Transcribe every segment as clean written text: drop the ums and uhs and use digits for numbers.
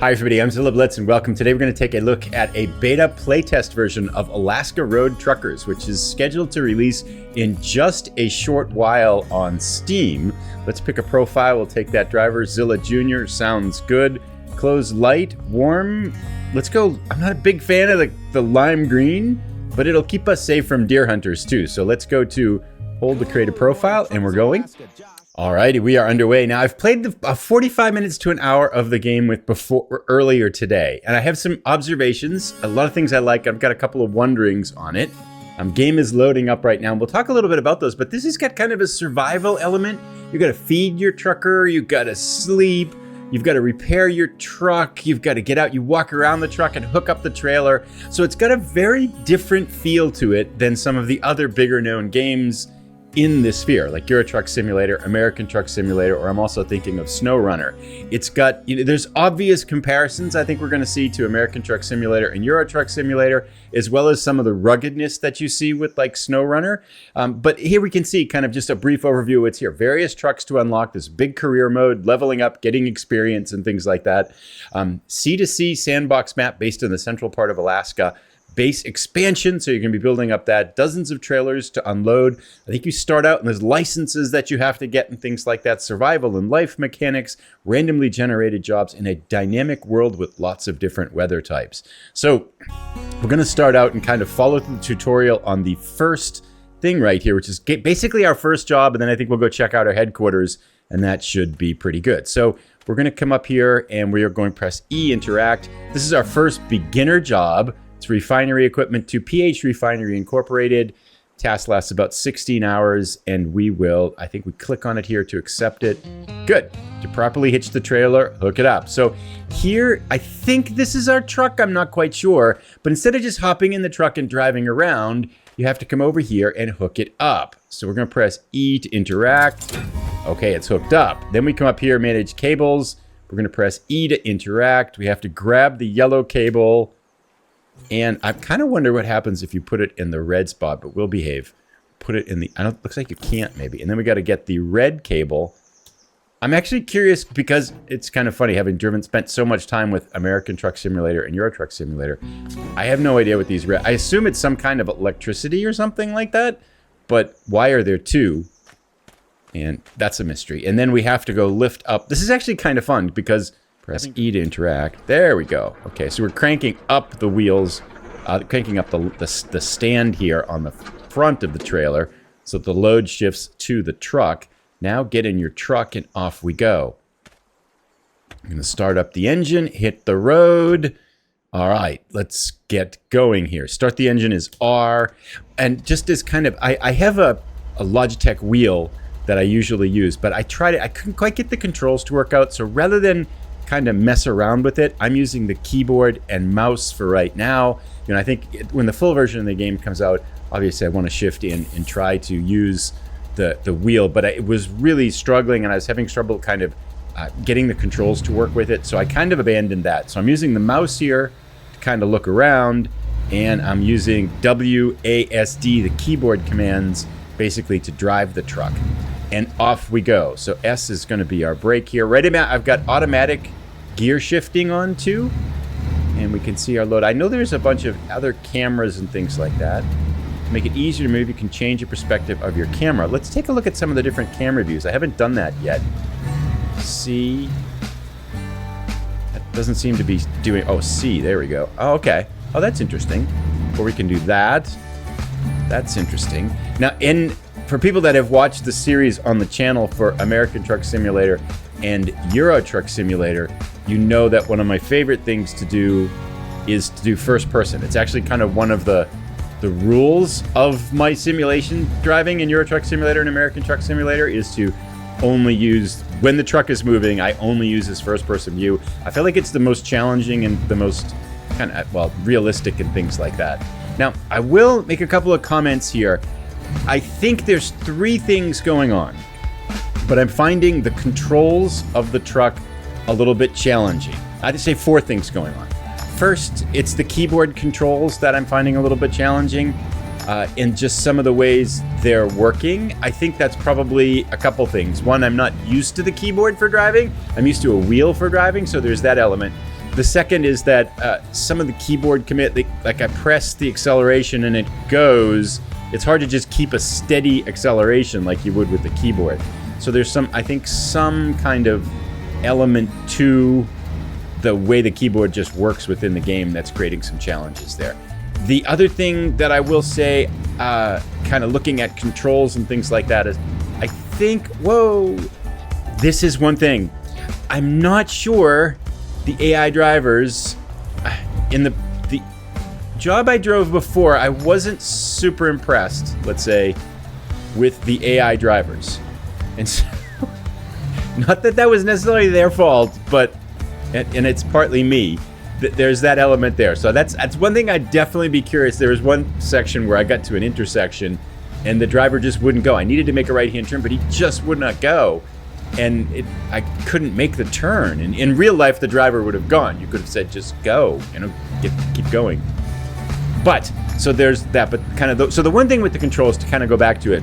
Hi everybody, I'm Zilla Blitz and welcome. Today we're going to take a look at a beta playtest version of Alaskan Road Truckers, which is scheduled to release in just a short while on Steam. Let's pick a profile. We'll take that driver, Zilla Jr. Sounds good. Close light, warm. Let's go. I'm not a big fan of the lime green, but it'll keep us safe from deer hunters too. So let's go to hold to create a profile and we're going. Alrighty, we are underway. Now, I've played 45 minutes to an hour of the game earlier today, and I have some observations, a lot of things I like. I've got a couple of wonderings on it. Game is loading up right now, and we'll talk a little bit about those, but this has got kind of a survival element. You've got to feed your trucker, you've got to sleep, you've got to repair your truck, you've got to get out, you walk around the truck and hook up the trailer. So it's got a very different feel to it than some of the other bigger known games in this sphere, like Euro Truck Simulator, American Truck Simulator, or I'm also thinking of SnowRunner. It's got, there's obvious comparisons I think we're going to see to American Truck Simulator and Euro Truck Simulator, as well as some of the ruggedness that you see with like SnowRunner. But here we can see kind of just a brief overview of what's here. Various trucks to unlock, this big career mode, leveling up, getting experience and things like that. C2C sandbox map based in the central part of Alaska. Base expansion, so you're going to be building up that. Dozens of trailers to unload. I think you start out and there's licenses that you have to get and things like that. Survival and life mechanics, randomly generated jobs in a dynamic world with lots of different weather types. So we're going to start out and kind of follow through the tutorial on the first thing right here, which is basically our first job, and then I think we'll go check out our headquarters, and that should be pretty good. So we're going to come up here and we are going to press E, interact. This is our first beginner job. It's refinery equipment to PH Refinery Incorporated. Task lasts about 16 hours, and I think we click on it here to accept it. Good. To properly hitch the trailer, hook it up. So here, I think this is our truck. I'm not quite sure. But instead of just hopping in the truck and driving around, you have to come over here and hook it up. So we're going to press E to interact. Okay, it's hooked up. Then we come up here, manage cables. We're going to press E to interact. We have to grab the yellow cable. And I kind of wonder what happens if you put it in the red spot, but we'll behave. Put it in the, looks like you can't maybe. And then we got to get the red cable. I'm actually curious because it's kind of funny having spent so much time with American Truck Simulator and Euro Truck Simulator. I have no idea what these I assume it's some kind of electricity or something like that, but why are there two? And that's a mystery. And then we have to go lift up. This is actually kind of fun because press E to interact. There we go. Okay, so we're cranking up the wheels, cranking up the stand here on the front of the trailer so the load shifts to the truck. Now get in your truck and off we go. I'm going to start up the engine, hit the road. All right, let's get going here. Start the engine is R. And just as kind of, I have a Logitech wheel that I usually use, but I couldn't quite get the controls to work out. So rather than kind of mess around with it, I'm using the keyboard and mouse for right now. I think when the full version of the game comes out, obviously I want to shift in and try to use the wheel, but it was really struggling and I was having trouble kind of getting the controls to work with it, so I kind of abandoned that. So I'm using the mouse here to kind of look around, and I'm using WASD, the keyboard commands, basically to drive the truck. And off we go. So S is going to be our brake here. Right about, I've got automatic gear shifting on too. And we can see our load. I know there's a bunch of other cameras and things like that. To make it easier to move, you can change the perspective of your camera. Let's take a look at some of the different camera views. I haven't done that yet. C. That doesn't seem to be doing, oh, C, there we go. Oh, okay. Oh, that's interesting. Or we can do that. That's interesting. Now, for people that have watched the series on the channel for American Truck Simulator and Euro Truck Simulator, you know that one of my favorite things to do is to do first person. It's actually kind of one of the rules of my simulation driving in Euro Truck Simulator and American Truck Simulator is to only use, when the truck is moving, I only use this first person view. I feel like it's the most challenging and the most kind of, well, realistic and things like that. Now, I will make a couple of comments here. I think there's three things going on, but I'm finding the controls of the truck a little bit challenging. I'd say four things going on. First, it's the keyboard controls that I'm finding a little bit challenging, and just some of the ways they're working. I think that's probably a couple things. One, I'm not used to the keyboard for driving. I'm used to a wheel for driving, so there's that element. The second is that some of the keyboard commit, like I press the acceleration and it goes. It's hard to just keep a steady acceleration like you would with the keyboard. So there's I think some kind of element to the way the keyboard just works within the game that's creating some challenges there. The other thing that I will say, kind of looking at controls and things like that, is I think, this is one thing. I'm not sure the AI drivers, in the job I drove before, I wasn't super impressed, let's say, with the AI drivers. And so, not that that was necessarily their fault, but, and it's partly me, there's that element there. So that's one thing I'd definitely be curious. There was one section where I got to an intersection and the driver just wouldn't go. I needed to make a right-hand turn, but he just would not go. And I couldn't make the turn. And in real life, the driver would have gone. You could have said, just go, keep going. But, so there's that, but kind of, so the one thing with the controls, to kind of go back to it,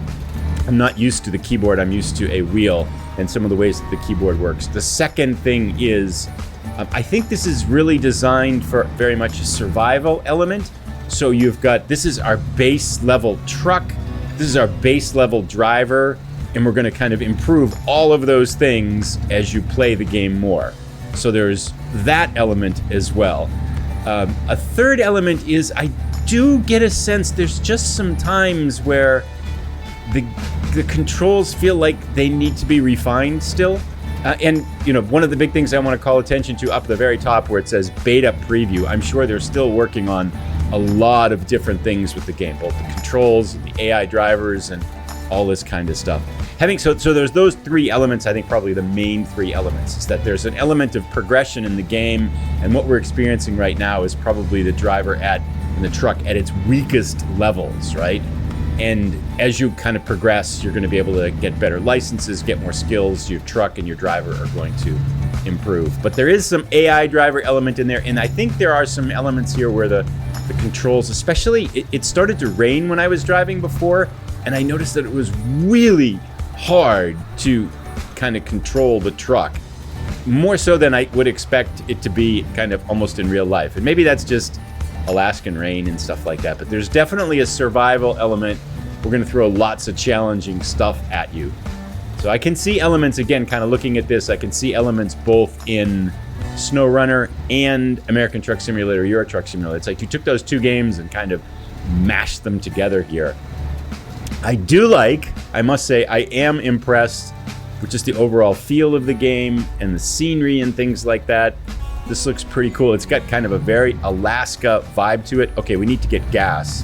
I'm not used to the keyboard, I'm used to a wheel and some of the ways that the keyboard works. The second thing is, I think this is really designed for very much a survival element. So you've got, this is our base level truck, this is our base level driver, and we're going to kind of improve all of those things as you play the game more. So there's that element as well. A third element is, I do get a sense there's just some times where the controls feel like they need to be refined still. And one of the big things I want to call attention to up at the very top where it says beta preview, I'm sure they're still working on a lot of different things with the game, both the controls, the AI drivers, and all this kind of stuff. So there's those three elements, I think probably the main three elements, is that there's an element of progression in the game, and what we're experiencing right now is probably the driver and the truck at its weakest levels, right? And as you kind of progress, you're going to be able to get better licenses, get more skills. Your truck and your driver are going to improve. But there is some AI driver element in there, and I think there are some elements here where the controls, especially, it started to rain when I was driving before, and I noticed that it was really hard to kind of control the truck, more so than I would expect it to be kind of almost in real life. And maybe that's just Alaskan rain and stuff like that, but there's definitely a survival element. We're going to throw lots of challenging stuff at you. So I can see elements, again, kind of looking at this, I can see elements both in SnowRunner and American Truck Simulator, Euro Truck Simulator. It's like you took those two games and kind of mashed them together here. I must say, I am impressed with just the overall feel of the game and the scenery and things like that. This looks pretty cool. It's got kind of a very Alaska vibe to it. Okay, we need to get gas.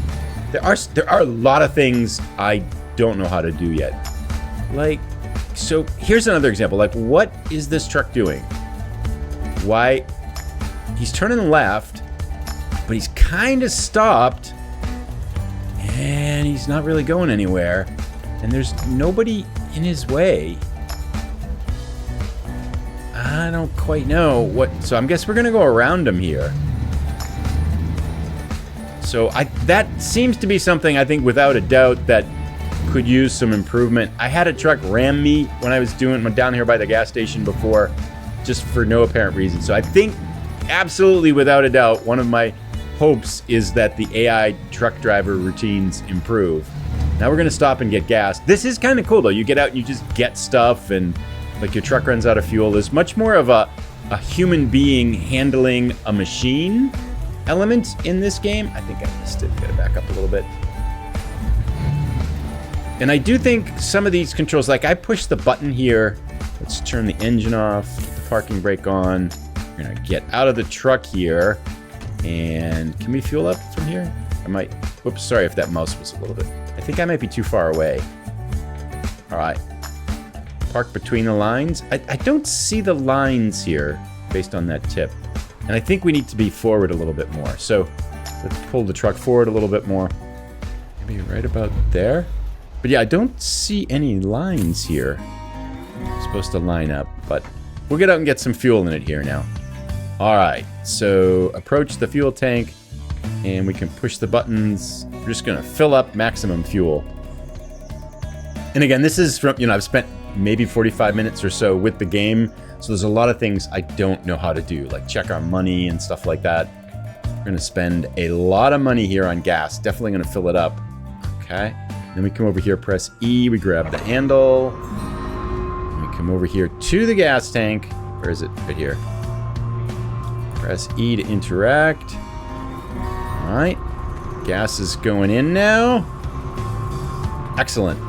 There are a lot of things I don't know how to do yet. So here's another example. What is this truck doing? Why? He's turning left, but he's kind of stopped, and he's not really going anywhere, and there's nobody in his way. I don't quite know so I guess we're gonna go around him here. So that seems to be something I think without a doubt that could use some improvement. I had a truck ram me when I was down here by the gas station before, just for no apparent reason. So I think absolutely without a doubt, one of my hopes is that the AI truck driver routines improve. Now we're gonna stop and get gas. This is kind of cool though. You get out and you just get stuff, and like your truck runs out of fuel. There's much more of a human being handling a machine element in this game. I think I missed it. Gotta back up a little bit. And I do think some of these controls, like I push the button here. Let's turn the engine off, put the parking brake on. We're gonna get out of the truck here. And can we fuel up from here? Whoops, sorry if that mouse was a little bit. I think I might be too far away. All right. Park between the lines. I don't see the lines here based on that tip. And I think we need to be forward a little bit more. So let's pull the truck forward a little bit more. Maybe right about there. But yeah, I don't see any lines here. I'm supposed to line up, but we'll get out and get some fuel in it here now. All right, so approach the fuel tank and we can push the buttons. We're just gonna fill up maximum fuel. And again, this is from, I've spent maybe 45 minutes or so with the game. So there's a lot of things I don't know how to do, like check our money and stuff like that. We're gonna spend a lot of money here on gas. Definitely gonna fill it up. Okay. Then we come over here, press E, we grab the handle. And we come over here to the gas tank. Where is it? Right here. Press E to interact. All right. Gas is going in now. Excellent.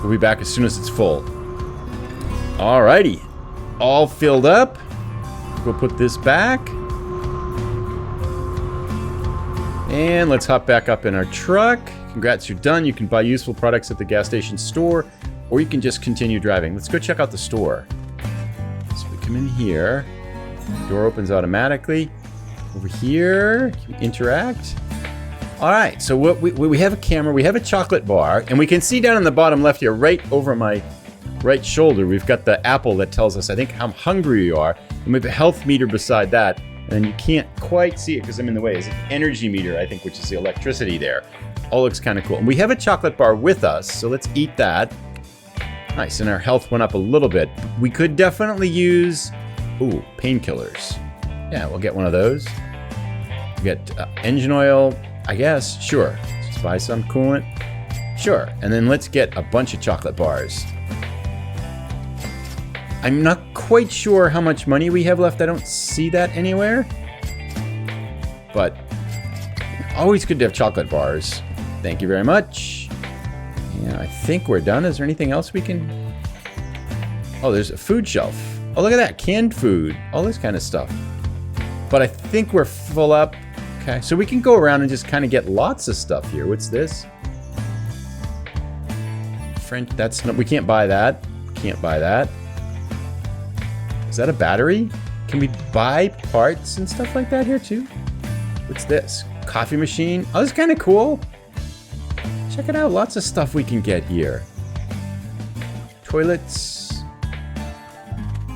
We'll be back as soon as it's full. All righty. All filled up. We'll put this back. And let's hop back up in our truck. Congrats, you're done. You can buy useful products at the gas station store, or you can just continue driving. Let's go check out the store. So we come in here. Door opens automatically. Over here, can we interact? All right, so what we have a camera, we have a chocolate bar, and we can see down in the bottom left here, right over my right shoulder, we've got the apple that tells us, I think, how hungry you are. And we have a health meter beside that. And you can't quite see it because I'm in the way. It's an energy meter, I think, which is the electricity there. All looks kind of cool. And we have a chocolate bar with us, so let's eat that. Nice, and our health went up a little bit. We could definitely use, painkillers. Yeah, we'll get one of those. We get engine oil, I guess. Sure. Let's buy some coolant. Sure. And then let's get a bunch of chocolate bars. I'm not quite sure how much money we have left. I don't see that anywhere. But always good to have chocolate bars. Thank you very much. Yeah, I think we're done. Is there anything else we can... Oh, there's a food shelf. Oh, look at that. Canned food. All this kind of stuff. But I think we're full up. Okay, so we can go around and just kind of get lots of stuff here. What's this? French... That's not... We can't buy that. Can't buy that. Is that a battery? Can we buy parts and stuff like that here too? What's this? Coffee machine? Oh, this is kind of cool. Check it out. Lots of stuff we can get here. Toilets.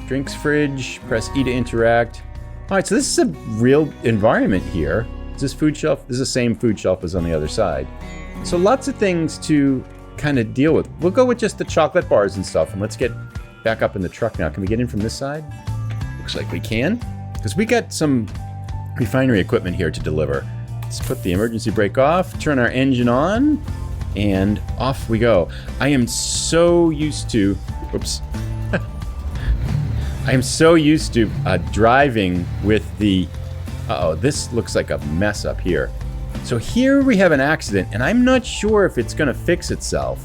Drinks fridge. Press E to interact. All right, so this is a real environment here. Is this food shelf? This is the same food shelf as on the other side. So lots of things to kind of deal with. We'll go with just the chocolate bars and stuff, and let's get back up in the truck now. Can we get in from this side? Looks like we can, because we got some refinery equipment here to deliver. Let's put the emergency brake off, turn our engine on, and off we go. I am so used to, whoops. I am so used to driving with the, this looks like a mess up here. So here we have an accident, and I'm not sure if it's gonna fix itself.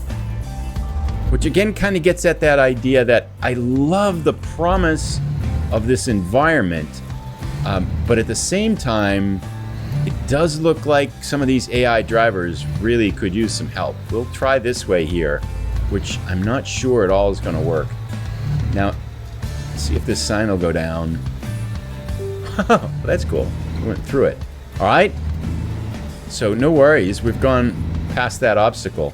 Which again kind of gets at that idea that I love the promise of this environment, but at the same time, it does look like some of these AI drivers really could use some help. We'll try this way here, which I'm not sure at all is going to work. Now, let's see if this sign will go down. Oh, that's cool. We went through it. All right. So no worries. We've gone past that obstacle.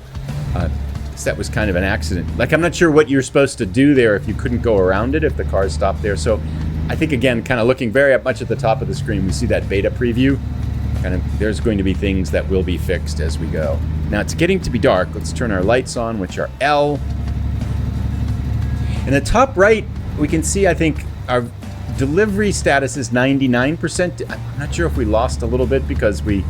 That was kind of an accident. Like, I'm not sure what you're supposed to do there if you couldn't go around it, if the car stopped there. So I think, again, kind of looking very much at the top of the screen, we see that beta preview. Kind of, there's going to be things that will be fixed as we go. Now it's getting to be dark. Let's turn our lights on, which are L. In the top right, we can see, I think, our delivery status is 99%. I'm not sure if we lost a little bit because we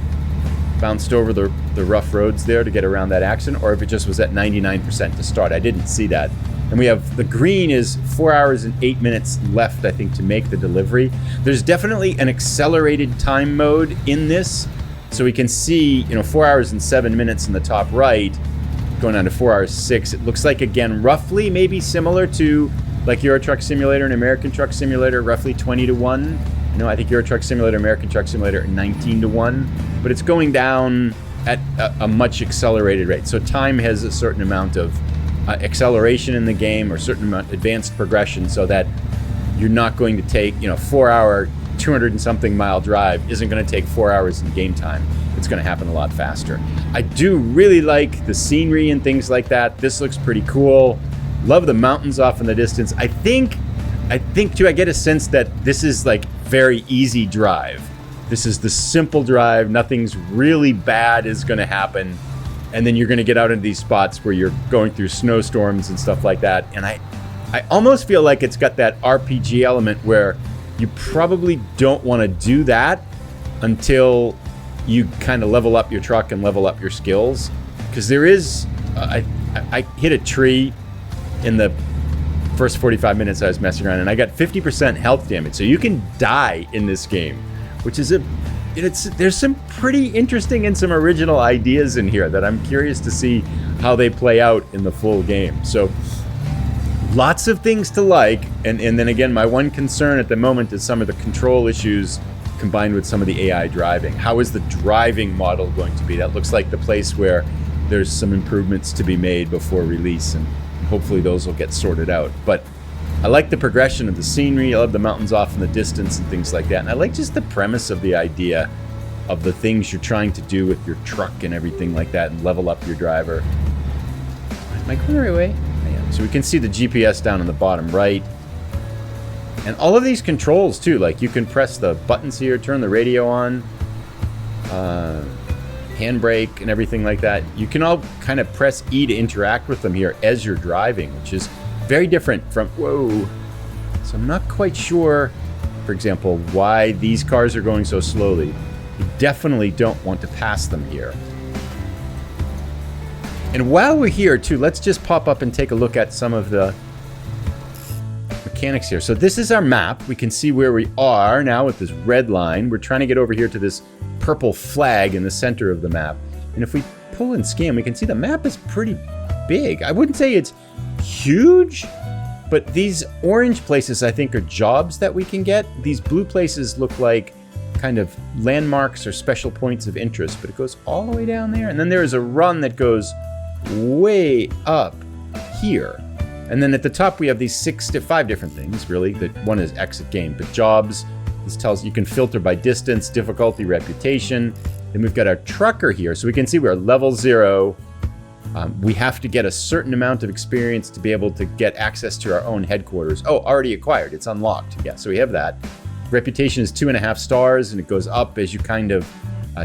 bounced over the rough roads there to get around that accident, or if it just was at 99% to start. I didn't see that. And we have, the green is 4 hours and 8 minutes left, I think, to make the delivery. There's definitely an accelerated time mode in this. So we can see, 4 hours and 7 minutes in the top right, going on to 4 hours 6. It looks like, again, roughly maybe similar to like Euro Truck Simulator and American Truck Simulator, roughly 20 to 1. I think Euro Truck Simulator, American Truck Simulator, 19 to 1. But it's going down at a much accelerated rate. So time has a certain amount of acceleration in the game, or a certain amount of advanced progression, so that you're not going to take, 4 hour, 200 and something mile drive isn't going to take 4 hours in game time. It's going to happen a lot faster. I do really like the scenery and things like that. This looks pretty cool. Love the mountains off in the distance. I think too, I get a sense that this is like very easy drive. This is the simple drive. Nothing's really bad is going to happen. And then you're going to get out into these spots where you're going through snowstorms and stuff like that. And I almost feel like it's got that RPG element where you probably don't want to do that until you kind of level up your truck and level up your skills. Because there is, I hit a tree in the first 45 minutes I was messing around, and I got 50% health damage. So you can die in this game, which is there's some pretty interesting and some original ideas in here that I'm curious to see how they play out in the full game. So lots of things to like, and then again, my one concern at the moment is some of the control issues combined with some of the AI driving. How is the driving model going to be? That looks like the place where there's some improvements to be made before release, and hopefully those will get sorted out. But I like the progression of the scenery. I love the mountains off in the distance and things like that. And I like just the premise of the idea of the things you're trying to do with your truck and everything like that, and level up your driver. Am I going the right way? I am. So we can see the GPS down on the bottom right. And all of these controls too, like you can press the buttons here, turn the radio on, handbrake and everything like that. You can all kind of press E to interact with them here as you're driving, which is very different from, whoa. So I'm not quite sure, for example, why these cars are going so slowly. You definitely don't want to pass them here. And while we're here too, let's just pop up and take a look at some of the mechanics here. So this is our map. We can see where we are now with this red line. We're trying to get over here to this purple flag in the center of the map. And if we pull and scan, we can see the map is pretty big. I wouldn't say it's huge, but these orange places I think are jobs that we can get. These blue places look like kind of landmarks or special points of interest, but it goes all the way down there. And then there is a run that goes way up here. And then at the top we have these 6 to 5 different things, really. That one is exit game, but jobs. This tells you can filter by distance, difficulty, reputation. Then we've got our trucker here. So we can see we're level 0. We have to get a certain amount of experience to be able to get access to our own headquarters. Oh, already acquired. It's unlocked. Yeah, so we have that. Reputation is 2.5 stars, and it goes up as you kind of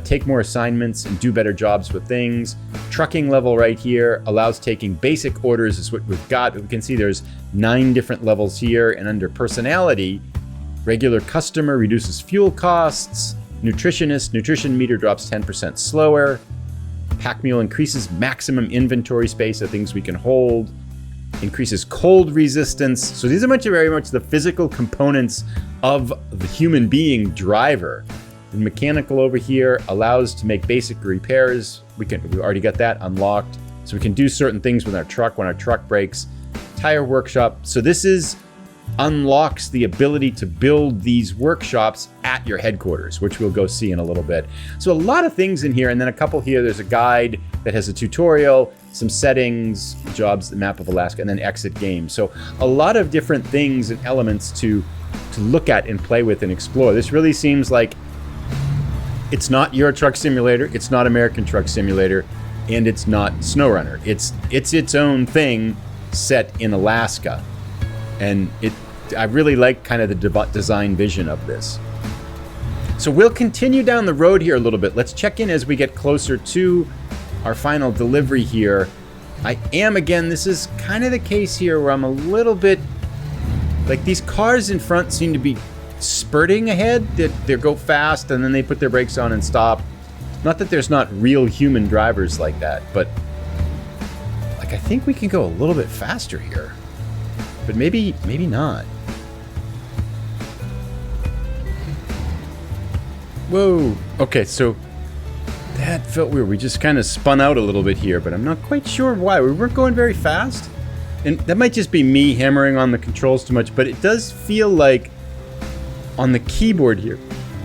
take more assignments and do better jobs with things. Trucking level right here allows taking basic orders is what we've got. But we can see there's 9 different levels here. And under personality, regular customer reduces fuel costs. Nutritionist, nutrition meter drops 10% slower. Pack mule increases maximum inventory space of things we can hold. Increases cold resistance. So these are very much the physical components of the human being driver. And mechanical over here allows to make basic repairs. We've already got that unlocked. So we can do certain things with our truck when our truck breaks. Tire workshop. So this unlocks the ability to build these workshops at your headquarters, which we'll go see in a little bit. So a lot of things in here, and then a couple here. There's a guide that has a tutorial, some settings, jobs, the map of Alaska, and then exit game. So a lot of different things and elements to look at and play with and explore. This really seems like it's not Euro Truck Simulator, it's not American Truck Simulator, and it's not SnowRunner. It's its own thing set in Alaska. And I really like kind of the design vision of this. So we'll continue down the road here a little bit. Let's check in as we get closer to our final delivery here. Again, this is kind of the case here where I'm a little bit, like these cars in front seem to be spurting ahead. They go fast and then they put their brakes on and stop. Not that there's not real human drivers like that, but like I think we can go a little bit faster here. But maybe not. Whoa. Okay, so that felt weird. We just kind of spun out a little bit here, but I'm not quite sure why. We weren't going very fast. And that might just be me hammering on the controls too much, but it does feel like on the keyboard here.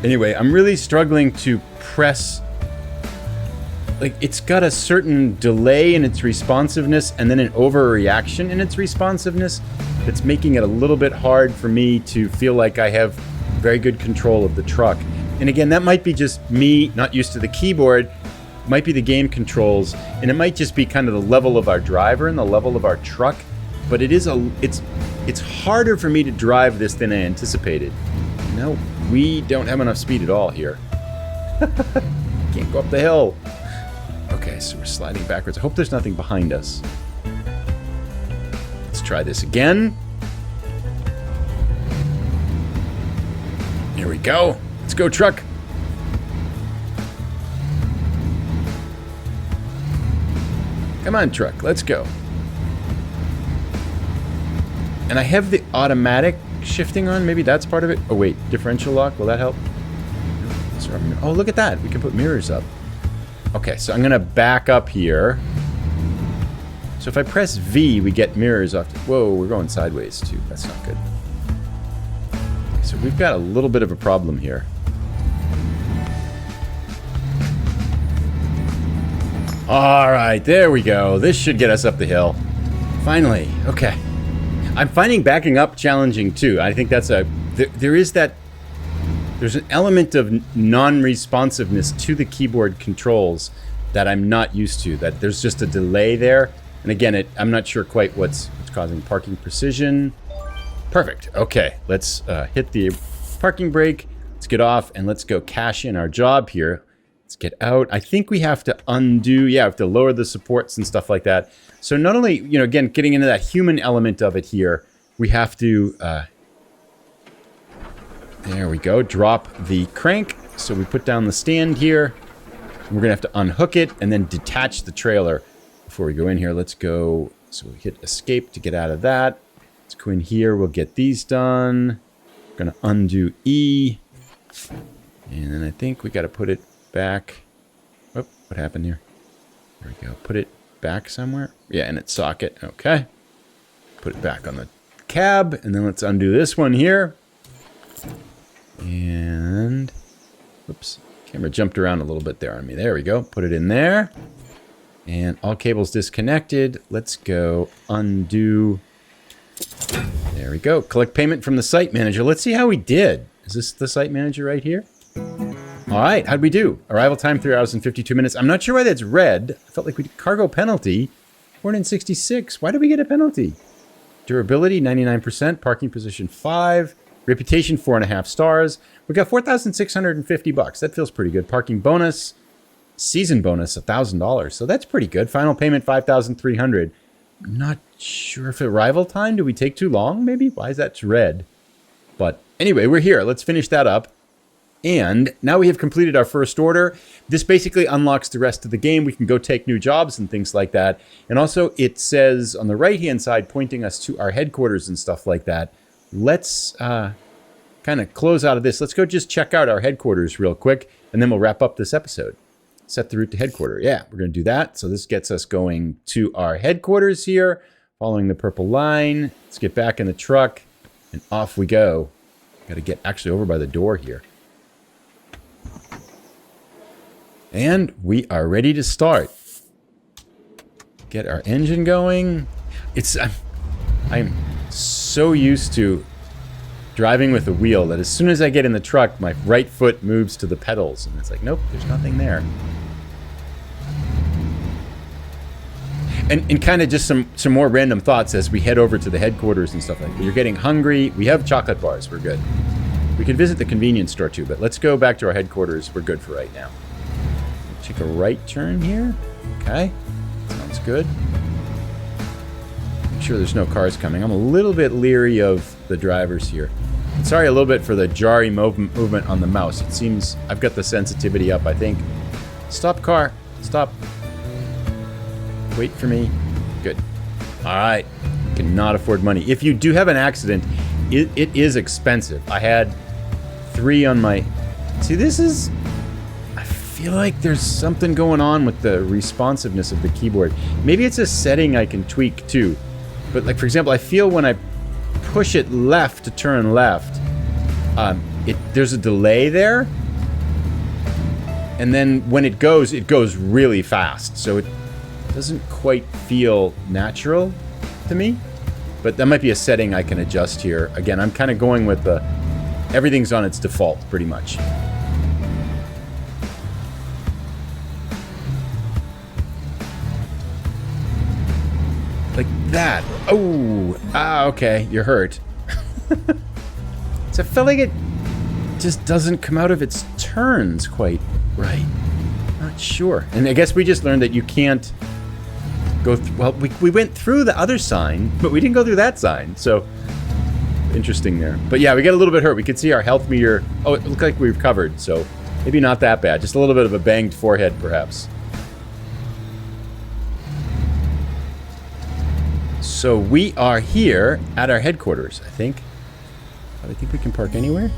Anyway, I'm really struggling to press. Like, it's got a certain delay in its responsiveness and then an overreaction in its responsiveness that's making it a little bit hard for me to feel like I have very good control of the truck. And again, that might be just me not used to the keyboard. It might be the game controls, and it might just be kind of the level of our driver and the level of our truck. But it's harder for me to drive this than I anticipated. No, we don't have enough speed at all here. Can't go up the hill. Okay, so we're sliding backwards. I hope there's nothing behind us. Let's try this again. Here we go. Let's go, truck. Come on, truck. Let's go. And I have the automatic shifting on. Maybe that's part of it. Oh, wait. Differential lock. Will that help? Oh, look at that. We can put mirrors up. Okay, so I'm going to back up here. So if I press V, we get mirrors off. Whoa, we're going sideways, too. That's not good. Okay, so we've got a little bit of a problem here. All right, there we go. This should get us up the hill. Finally. Okay. I'm finding backing up challenging, too. I think that's a... There is that... There's an element of non-responsiveness to the keyboard controls that I'm not used to. That there's just a delay there. And again, I'm not sure quite what's causing parking precision. Perfect. Okay, let's hit the parking brake. Let's get off and let's go cash in our job here. Let's get out. I think we have to undo. Yeah, we have to lower the supports and stuff like that. So not only, you know, again, getting into that human element of it here, we have to... there we go. Drop the crank. So we put down the stand here. We're going to have to unhook it and then detach the trailer before we go in here. Let's go. So we hit escape to get out of that. Let's go in here. We'll get these done. We're going to undo E. And then I think we got to put it back. Oh, what happened here? There we go. Put it back somewhere. Yeah, in its socket. Okay. Put it back on the cab. And then let's undo this one here. And, whoops, camera jumped around a little bit there on me. There we go. Put it in there. And all cables disconnected. Let's go undo. There we go. Collect payment from the site manager. Let's see how we did. Is this the site manager right here? All right. How'd we do? Arrival time, 3 hours and 52 minutes. I'm not sure why that's red. I felt like we did cargo penalty, 466. Why did we get a penalty? Durability, 99%. Parking position, 5. Reputation, 4.5 stars. We got $4,650. That feels pretty good. Parking bonus, season bonus, $1,000. So that's pretty good. Final payment, $5,300. I'm not sure if arrival time. Do we take too long? Maybe. Why is that red? But anyway, we're here. Let's finish that up. And now we have completed our first order. This basically unlocks the rest of the game. We can go take new jobs and things like that. And also it says on the right-hand side, pointing us to our headquarters and stuff like that. Let's kind of close out of this. Let's go just check out our headquarters real quick, and then we'll wrap up this episode. Set the route to headquarters. Yeah, we're going to do that. So this gets us going to our headquarters here, following the purple line. Let's get back in the truck, and off we go. Got to get actually over by the door here. And we are ready to start. Get our engine going. I'm so used to driving with a wheel that as soon as I get in the truck, my right foot moves to the pedals. And it's like, nope, there's nothing there. And kind of just some more random thoughts as we head over to the headquarters and stuff like that. You're getting hungry. We have chocolate bars. We're good. We can visit the convenience store too, but let's go back to our headquarters. We're good for right now. Take a right turn here. Okay. Sounds good. Make sure there's no cars coming. I'm a little bit leery of the drivers here. Sorry a little bit for the jarry movement on the mouse. It seems I've got the sensitivity up, I think. Stop, car. Stop. Wait for me. Good. All right. Cannot afford money. If you do have an accident, it is expensive. I had 3 on my... See, this is... I feel like there's something going on with the responsiveness of the keyboard. Maybe it's a setting I can tweak too. But like, for example, I feel when I push it left to turn left, there's a delay there. And then when it goes really fast. So it doesn't quite feel natural to me. But that might be a setting I can adjust here. Again, I'm kind of going with everything's on its default pretty much. Like that. Oh, okay, you're hurt. So I felt like it just doesn't come out of its turns quite right. Not sure. And I guess we just learned that you can't go well, we went through the other sign, but we didn't go through that sign. So interesting there. But yeah, we get a little bit hurt. We could see our health meter. Oh, it looked like we recovered, so maybe not that bad. Just a little bit of a banged forehead, perhaps. So we are here at our headquarters, I think. I think we can park anywhere.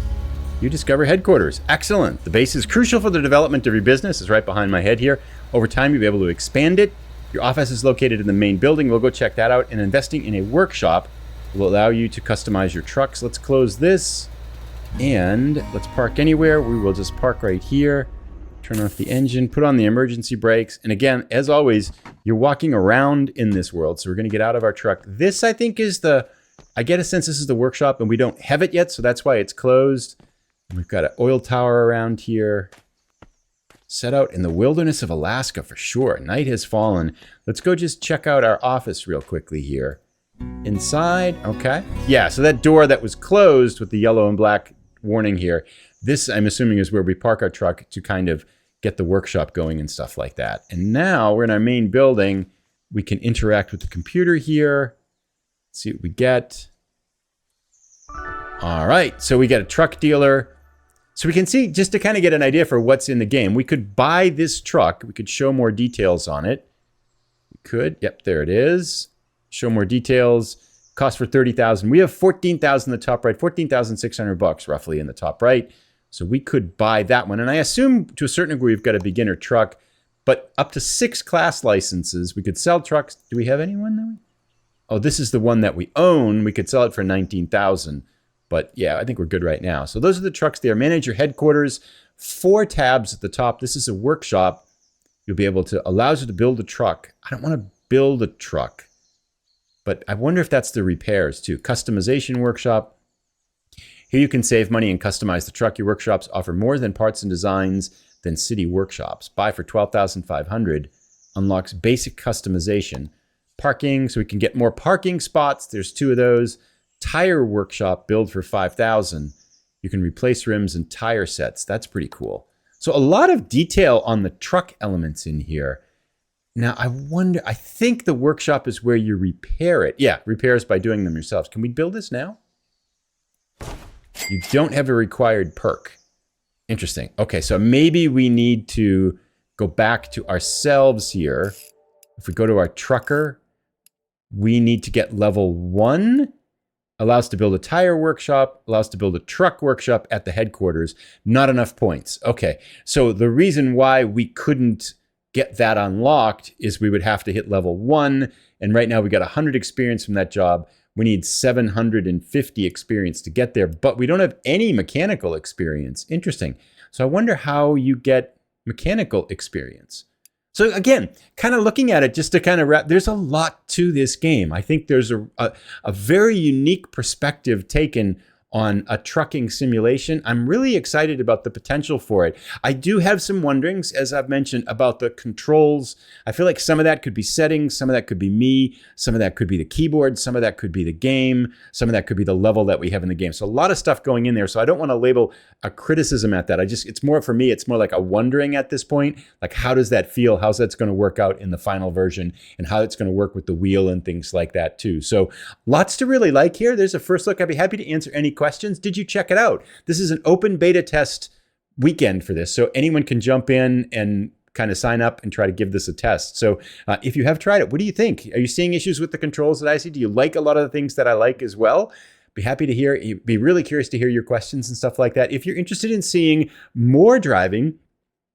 You discover headquarters. Excellent. The base is crucial for the development of your business. It's right behind my head here. Over time, you'll be able to expand it. Your office is located in the main building. We'll go check that out. And investing in a workshop will allow you to customize your trucks. Let's close this. And let's park anywhere. We will just park right here. Turn off the engine. Put on the emergency brakes. And again, as always, you're walking around in this world. So we're going to get out of our truck. This, I think, is the... I get a sense this is the workshop, and we don't have it yet, so that's why it's closed. We've got an oil tower around here. Set out in the wilderness of Alaska for sure. Night has fallen. Let's go just check out our office real quickly here. Inside, okay. Yeah, so that door that was closed with the yellow and black warning here, this, I'm assuming, is where we park our truck to kind of get the workshop going and stuff like that. And now we're in our main building. We can interact with the computer here. Let's see what we get. All right, so we got a truck dealer. So we can see, just to kind of get an idea for what's in the game, we could buy this truck. We could show more details on it. We could, yep, there it is. Show more details. Cost for $30,000. We have $14,000 in the top right, $14,600 roughly in the top right. So we could buy that one. And I assume to a certain degree we've got a beginner truck, but up to 6 class licenses. We could sell trucks. Do we have anyone there? Oh, this is the one that we own. We could sell it for $19,000. But yeah, I think we're good right now. So those are the trucks there. Manage your headquarters. 4 tabs at the top. This is a workshop. You'll be able to, allows you to build a truck. I don't want to build a truck, but I wonder if that's the repairs too. Customization workshop. Here you can save money and customize the truck. Your workshops offer more than parts and designs than city workshops. Buy for $12,500. Unlocks basic customization. Parking, so we can get more parking spots. There's 2 of those. Tire workshop, build for $5,000. You can replace rims and tire sets. That's pretty cool. So a lot of detail on the truck elements in here. Now I wonder, I think the workshop is where you repair it. Yeah, repairs by doing them yourselves. Can we build this now? You don't have a required perk. Interesting. Okay, so maybe we need to go back to ourselves here. If we go to our trucker, we need to get level 1. Allows to build a tire workshop, allows to build a truck workshop at the headquarters. Not enough points. Okay, so the reason why we couldn't get that unlocked is we would have to hit level 1. And right now we got 100 experience from that job. We need 750 experience to get there, but we don't have any mechanical experience. Interesting. So I wonder how you get mechanical experience. So again, kind of looking at it just to kind of wrap, there's a lot to this game. I think there's a very unique perspective taken on a trucking simulation. I'm really excited about the potential for it. I do have some wonderings, as I've mentioned, about the controls. I feel like some of that could be settings, some of that could be me, some of that could be the keyboard, some of that could be the game, some of that could be the level that we have in the game. So a lot of stuff going in there. So I don't want to label a criticism at that. It's more for me, it's more like a wondering at this point. Like, how does that feel? How's that's going to work out in the final version, and how it's going to work with the wheel and things like that too. So lots to really like here. There's a first look. I'd be happy to answer any questions. Did you check it out? This is an open beta test weekend for this, so anyone can jump in and kind of sign up and try to give this a test. So if you have tried it, what do you think? Are you seeing issues with the controls that I see? Do you like a lot of the things that I like as well? Be happy to hear, be really curious to hear your questions and stuff like that. If you're interested in seeing more driving,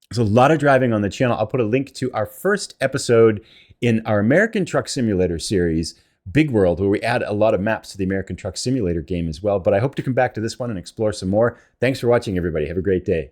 there's a lot of driving on the channel. I'll put a link to our first episode in our American Truck Simulator series, Big World, where we add a lot of maps to the American Truck Simulator game as well. But I hope to come back to this one and explore some more. Thanks for watching, everybody. Have a great day.